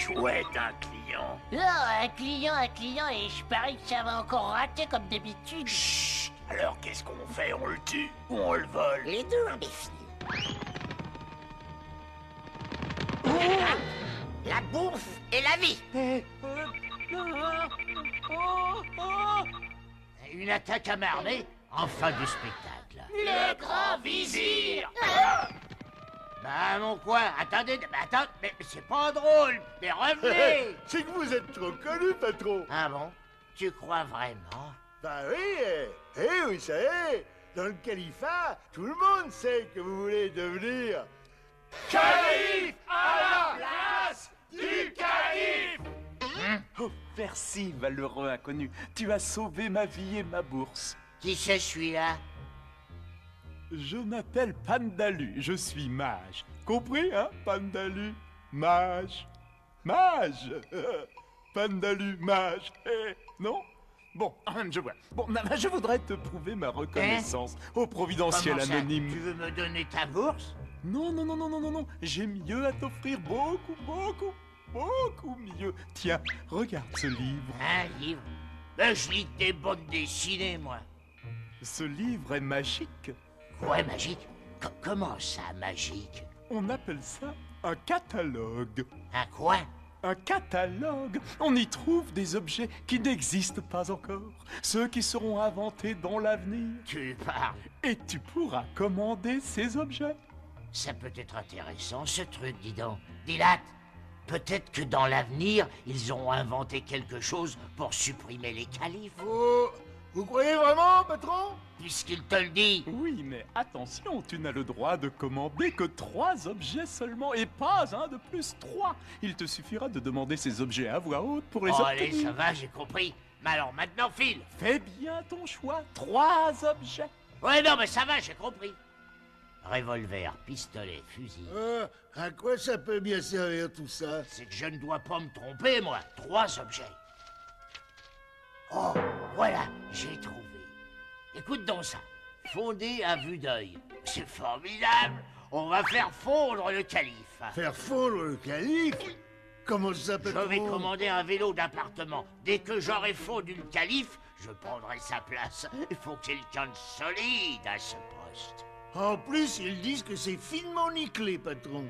chouette, un client. Oh, un client, et je parie que ça va encore rater comme d'habitude. Chut. Alors qu'est-ce qu'on fait? On le tue ou on le vole? Les deux, imbéciles. La bouffe et la vie. Une attaque à main armée en fin du spectacle. Le grand vizir. Bah mon coin, attendez, mais c'est pas drôle, mais revenez. C'est que vous êtes trop connu, patron. Ah bon? Tu crois vraiment? Bah oui, vous savez, dans le califat, tout le monde sait que vous voulez devenir... Calife à la place du calife. Oh, merci, valeureux inconnu. Tu as sauvé ma vie et ma bourse. Qui c'est celui-là? Je m'appelle Pandalu, je suis mage. Compris, hein, Pandalu? Mage. Mage. Pandalu, mage. Non? Bon, je vois. Bon, je voudrais te prouver ma reconnaissance au providentiel Comment ça? anonyme. Tu veux me donner ta bourse? Non, j'ai mieux à t'offrir, beaucoup mieux. Tiens, regarde ce livre. Un livre? Ben, je lis des bandes dessinées, moi. Ce livre est magique. Ouais, magique? Comment ça, magique? On appelle ça un catalogue. Un quoi? Un catalogue. On y trouve des objets qui n'existent pas encore, ceux qui seront inventés dans l'avenir. Tu parles. Et tu pourras commander ces objets. Ça peut être intéressant, ce truc, dis donc. Dilate, peut-être que dans l'avenir, ils auront inventé quelque chose pour supprimer les califes. Vous croyez vraiment, patron? Puisqu'il te le dit. Oui, mais attention, tu n'as le droit de commander que 3 objets seulement, et pas un de plus, 3. Il te suffira de demander ces objets à voix haute pour les Oh, obtenir. allez, ça va, j'ai compris. Mais alors, maintenant, file. Fais bien ton choix, 3 objets. Ouais, non, mais ça va, j'ai compris. Revolver, pistolet, fusil. À quoi ça peut bien servir tout ça? C'est que je ne dois pas me tromper, moi. 3 objets. Oh, voilà, j'ai trouvé. Écoute donc ça. Fondé à vue d'œil. C'est formidable. On va faire fondre le calife. Faire fondre le calife? Comment ça, patron? Je vais commander un vélo d'appartement. Dès que j'aurai fondu le calife, je prendrai sa place. Il faut quelqu'un de solide à ce poste. En plus, ils disent que c'est finement nickelé, patron.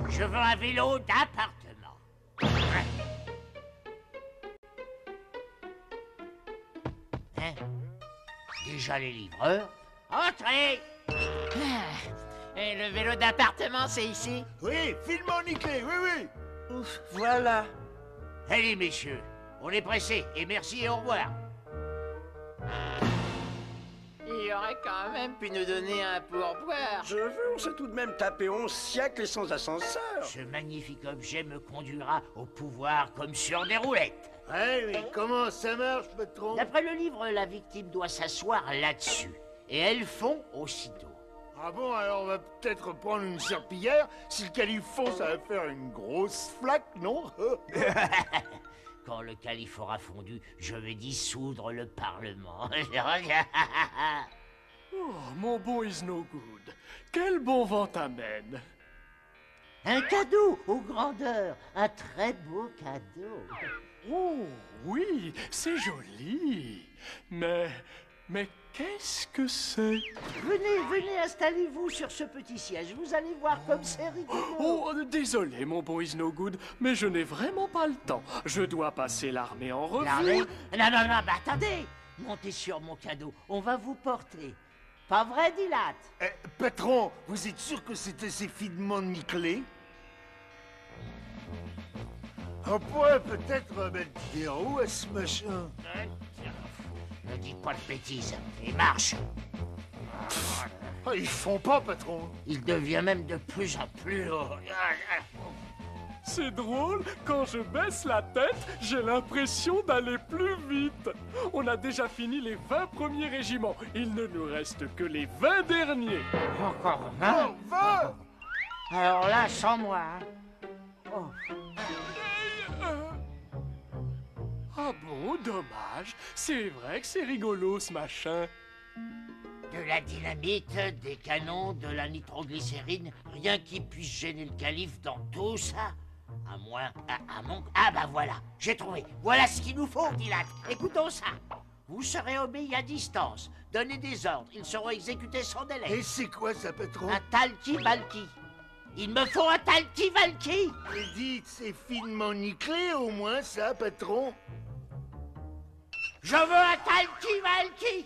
Je veux un vélo d'appartement. Hein? Déjà les livreurs? Entrez! Et le vélo d'appartement, c'est ici? Oui, filement nickelé, oui. Ouf, voilà. Allez, messieurs, on est pressés, et merci et au revoir. Il aurait quand même pu nous donner un pourboire. Je veux, on s'est tout de même tapé 11 siècles et sans ascenseur. Ce magnifique objet me conduira au pouvoir comme sur des roulettes. Ouais, mais comment ça marche, patron? D'après le livre, la victime doit s'asseoir là-dessus, et elle fond aussitôt. Ah bon, alors on va peut-être prendre une serpillière. Si le calife fond, ça va faire une grosse flaque, non? Quand le calife aura fondu, je vais dissoudre le Parlement. Oh, mon bon is no good. Quel bon vent t'amène. Un cadeau aux grandeurs, un très beau cadeau. Oh, oui, c'est joli. Mais qu'est-ce que c'est? Venez, installez-vous sur ce petit siège. Vous allez voir comme c'est rigolo. Oh, désolé, mon bon is no good, mais je n'ai vraiment pas le temps. Je dois passer l'armée en revue. L'armée? Non, bah attendez. Montez sur mon cadeau, on va vous porter. Pas vrai, Dilate? Patron, vous êtes sûr que c'était assez finement nickelé? On pourrait peut-être mettre des roues à ce machin. Ne dites pas de bêtises, et marche. Oh, ils font pas, patron. Il devient même de plus en plus haut. C'est drôle, quand je baisse la tête, j'ai l'impression d'aller plus vite. On a déjà fini les 20 premiers régiments. Il ne nous reste que les 20 derniers. Encore 20? Oh, va! Alors là, sans moi. Oh. Ah bon, dommage. C'est vrai que c'est rigolo ce machin. De la dynamite, des canons, de la nitroglycérine, rien qui puisse gêner le calife dans tout ça. À moins... Ah bah voilà, j'ai trouvé. Voilà ce qu'il nous faut, Dilat. Écoutons ça. Vous serez obéis à distance. Donnez des ordres, ils seront exécutés sans délai. Et c'est quoi ça, patron? Un talki-valki. Il me faut un talki-valki. Dites, c'est finement nickelé au moins ça, patron? Je veux un talki-valki.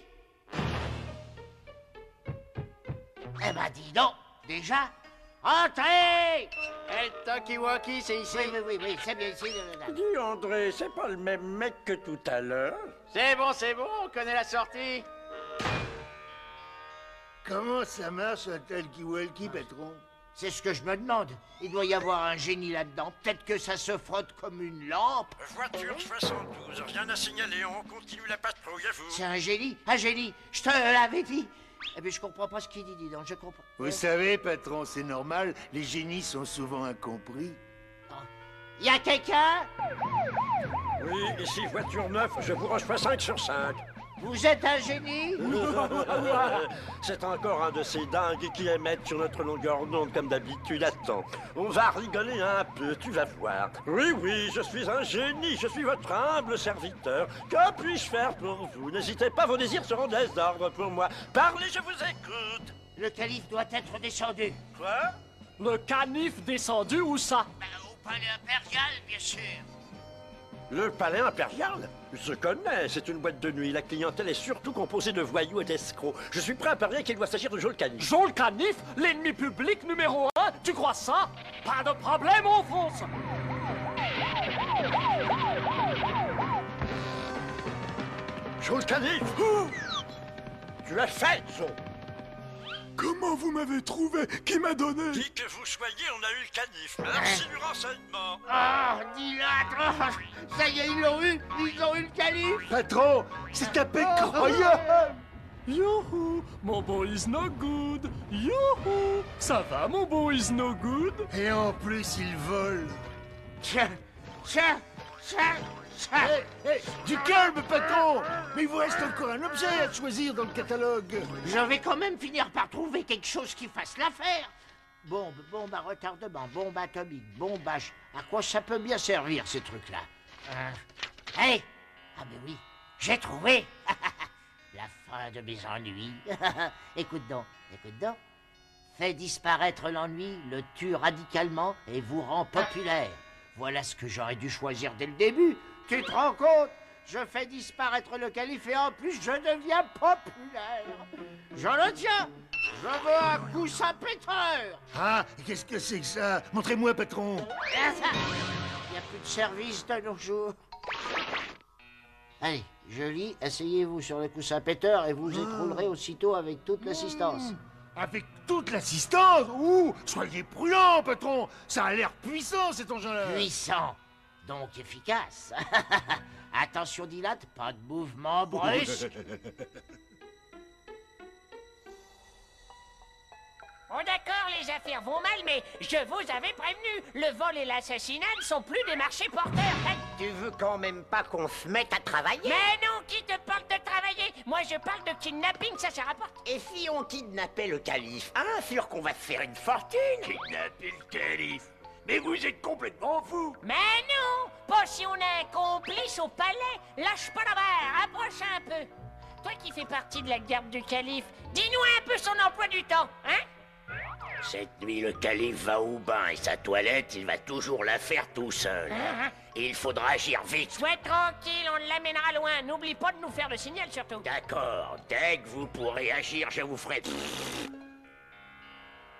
Eh ben dis donc, déjà, entrez. Et le talkie-walkie, c'est ici. Oui, c'est bien ici. Dis, André, c'est pas le même mec que tout à l'heure? C'est bon, on connaît la sortie. Comment ça marche un talkie-walkie, patron? C'est ce que je me demande. Il doit y avoir un génie là-dedans. Peut-être que ça se frotte comme une lampe. Voiture 72, rien à signaler, on continue la patrouille à vous. C'est un génie, je te l'avais dit. Eh bien, je comprends pas ce qu'il dit, dis donc, je comprends. Vous savez, patron, c'est normal, les génies sont souvent incompris. Y a quelqu'un? Oui, ici voiture 9, je vous reçois 5 sur 5. Vous êtes un génie? C'est encore un de ces dingues qui émettent sur notre longueur d'onde comme d'habitude. Attends, on va rigoler un peu, tu vas voir. Oui, je suis un génie, je suis votre humble serviteur. Que puis-je faire pour vous? N'hésitez pas, vos désirs seront des ordres pour moi. Parlez, je vous écoute. Le calife doit être descendu. Quoi? Le canif descendu où ça? Au palais impérial, bien sûr. Le palais impérial? Je connais, c'est une boîte de nuit. La clientèle est surtout composée de voyous et d'escrocs. Je suis prêt à parier qu'il doit s'agir de Joel Canif. Joel Canif, l'ennemi public numéro 1? Tu crois ça? Pas de problème, on fonce. Joel Canif! Tu as fait, Joe! Comment vous m'avez trouvé? Qui m'a donné? Qui que vous soyez, on a eu le canif. Merci du renseignement. Ah, Dilat, ça y est, ils ont eu le calife. Patron, c'est incroyable! Youhou, mon bon is no good. Youhou, ça va mon bon is no good? Et en plus, il vole. Tiens. Hey, du calme, patron! Mais il vous reste encore un objet à choisir dans le catalogue. Je vais quand même finir par trouver quelque chose qui fasse l'affaire. Bombe à retardement, bombe atomique, bombe H. À quoi ça peut bien servir, ces trucs-là? Hey! Ah mais oui, j'ai trouvé! La fin de mes ennuis. Écoute donc. Fait disparaître l'ennui, le tue radicalement et vous rend populaire. Voilà ce que j'aurais dû choisir dès le début. Tu te rends compte? Je fais disparaître le calife et en plus je deviens populaire. Je le tiens. Je veux un coussin pétreur. Ah, qu'est-ce que c'est que ça? Montrez-moi, patron. Il n'y a plus de service de nos jours. Allez, je lis, asseyez-vous sur le coussin péteur et vous écroulerez aussitôt avec toute l'assistance. Avec toute l'assistance? Ouh, soyez prudent, patron. Ça a l'air puissant, cet engin-là. Puissant, donc efficace. Attention, Dilat, pas de mouvement brusque. Bon d'accord, les affaires vont mal, mais je vous avais prévenu. Le vol et l'assassinat ne sont plus des marchés porteurs. Tu veux quand même pas qu'on se mette à travailler? Mais non, qui te parle de travailler? Moi, je parle de kidnapping, ça rapporte. Et si on kidnappait le calife? Hein, sûr qu'on va se faire une fortune. Kidnapper le calife? Mais vous êtes complètement fou! Mais non, pas si on a un complice au palais. Lâche pas la barre, approche un peu. Toi qui fais partie de la garde du calife, dis-nous un peu son emploi du temps, hein? Cette nuit, le calife va au bain et sa toilette, il va toujours la faire tout seul. Et il faudra agir vite. Sois tranquille, on l'amènera loin. N'oublie pas de nous faire le signal, surtout. D'accord, dès que vous pourrez agir, je vous ferai...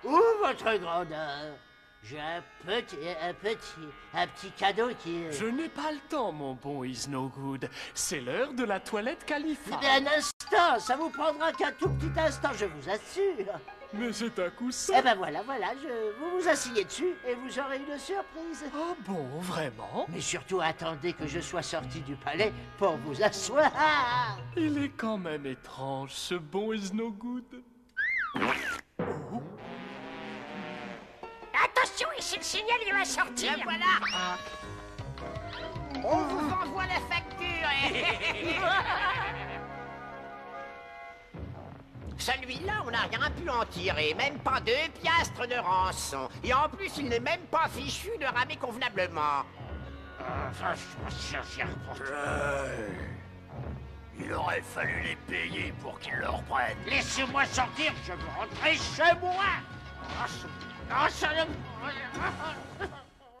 Où votre grandeur? J'ai un petit cadeau qui... Je n'ai pas le temps, mon bon is no good. C'est l'heure de la toilette Khalifa. Mais un instant, ça vous prendra qu'un tout petit instant, je vous assure. Mais c'est un coussin. Eh ben voilà, vous vous asseyez dessus et vous aurez une surprise. Ah bon, vraiment? Mais surtout, attendez que je sois sorti du palais pour vous asseoir. Il est quand même étrange, ce bon is no good. Attention, ici le signal, il va sortir. Et voilà. On vous envoie la facture. Celui-là, on n'a rien pu en tirer, même pas 2 piastres de rançon. Et en plus, il n'est même pas fichu de ramer convenablement. Il aurait fallu les payer pour qu'ils le reprennent. Laissez-moi sortir, je veux rentrer chez moi. Oh, ça ne...